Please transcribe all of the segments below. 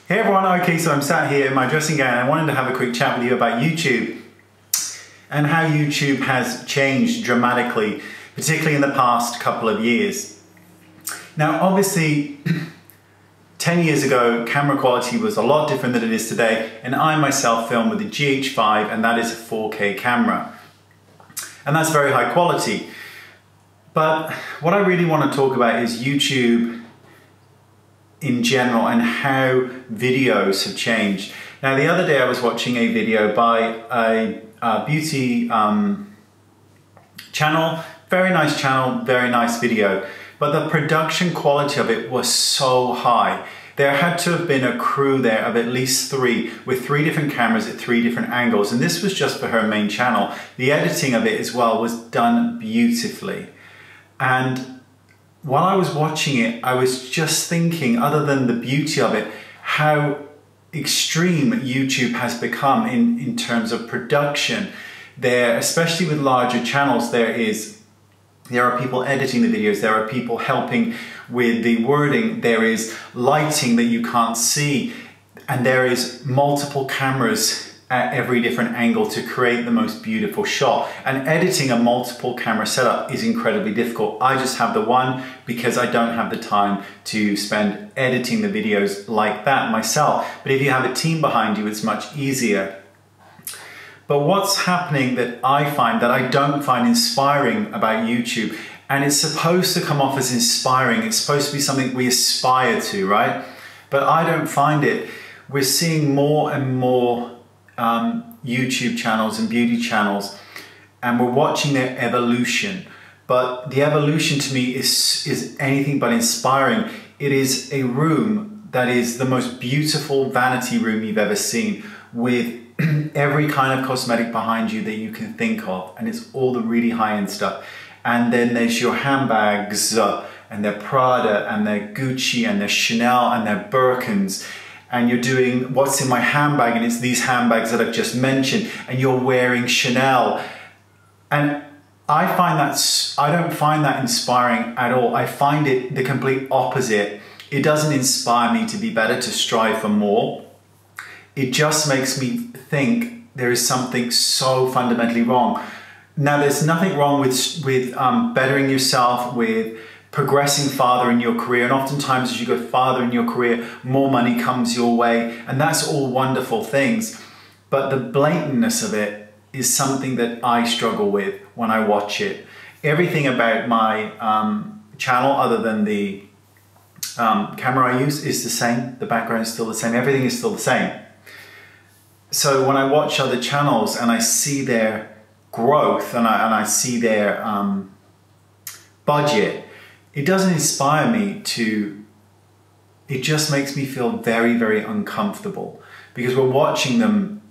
Hey everyone, okay, so I'm sat here in my dressing gown and I wanted to have a quick chat with you about YouTube and how YouTube has changed dramatically, particularly in the past couple of years. Now obviously, 10 years ago, camera quality was a lot different than it is today, and I myself film with a GH5 and that is a 4K camera. And that's very high quality. But what I really want to talk about is YouTube in general and how videos have changed. Now the other day I was watching a video by a beauty channel, very nice video, but the production quality of it was so high. There had to have been a crew there of at least 3 with 3 different cameras at 3 different angles, and this was just for her main channel. The editing of it as well was done beautifully. And while I was watching it, I was just thinking, other than the beauty of it, how extreme YouTube has become in terms of production. There, especially with larger channels, there are people editing the videos, there are people helping with the wording, there is lighting that you can't see, and there is multiple cameras at every different angle to create the most beautiful shot. And editing a multiple camera setup is incredibly difficult. I just have the one because I don't have the time to spend editing the videos like that myself. But if you have a team behind you, it's much easier. But what's happening that I find that I don't find inspiring about YouTube, and it's supposed to come off as inspiring, it's supposed to be something we aspire to, right? But I don't find it. We're seeing more and more YouTube channels and beauty channels, and we're watching their evolution. But the evolution to me is anything but inspiring. It is a room that is the most beautiful vanity room you've ever seen, with every kind of cosmetic behind you that you can think of, and it's all the really high-end stuff. And then there's your handbags, and they're Prada, and they're Gucci, and they're Chanel, and they're Birkins. And you're doing what's in my handbag, and it's these handbags that I've just mentioned, and you're wearing Chanel. And I don't find that inspiring at all. I find it the complete opposite. It doesn't inspire me to be better, to strive for more. It just makes me think there is something so fundamentally wrong. Now there's nothing wrong with bettering yourself, with progressing farther in your career, and oftentimes as you go farther in your career, more money comes your way, and that's all wonderful things. But the blatantness of it is something that I struggle with when I watch it. Everything about my channel, other than the camera I use, is the same. The background is still the same. Everything is still the same. So when I watch other channels and I see their growth and I see their budget, it doesn't inspire me to, it just makes me feel very, very uncomfortable, because we're watching them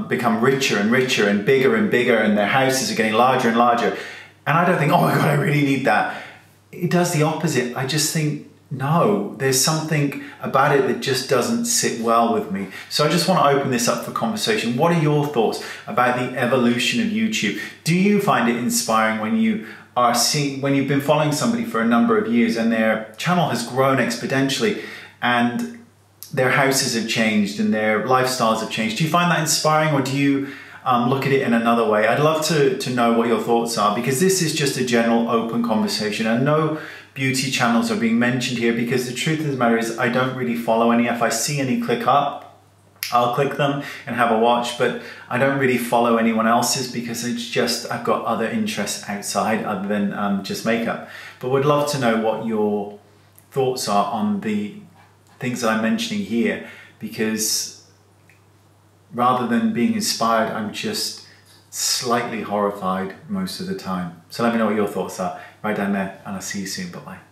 become richer and richer and bigger, and their houses are getting larger and larger. And I don't think, oh my God, I really need that. It does the opposite. I just think, no, there's something about it that just doesn't sit well with me. So I just want to open this up for conversation. What are your thoughts about the evolution of YouTube? Do you find it inspiring when you've been following somebody for a number of years and their channel has grown exponentially and their houses have changed and their lifestyles have changed? Do you find that inspiring, or do you look at it in another way? I'd love to know what your thoughts are, because this is just a general open conversation, and no beauty channels are being mentioned here, because the truth of the matter is I don't really follow any. If I see any click up, I'll click them and have a watch, but I don't really follow anyone else's, because it's just, I've got other interests outside other than just makeup. But would love to know what your thoughts are on the things that I'm mentioning here, because rather than being inspired, I'm just slightly horrified most of the time. So let me know what your thoughts are right down there, and I'll see you soon. Bye-bye.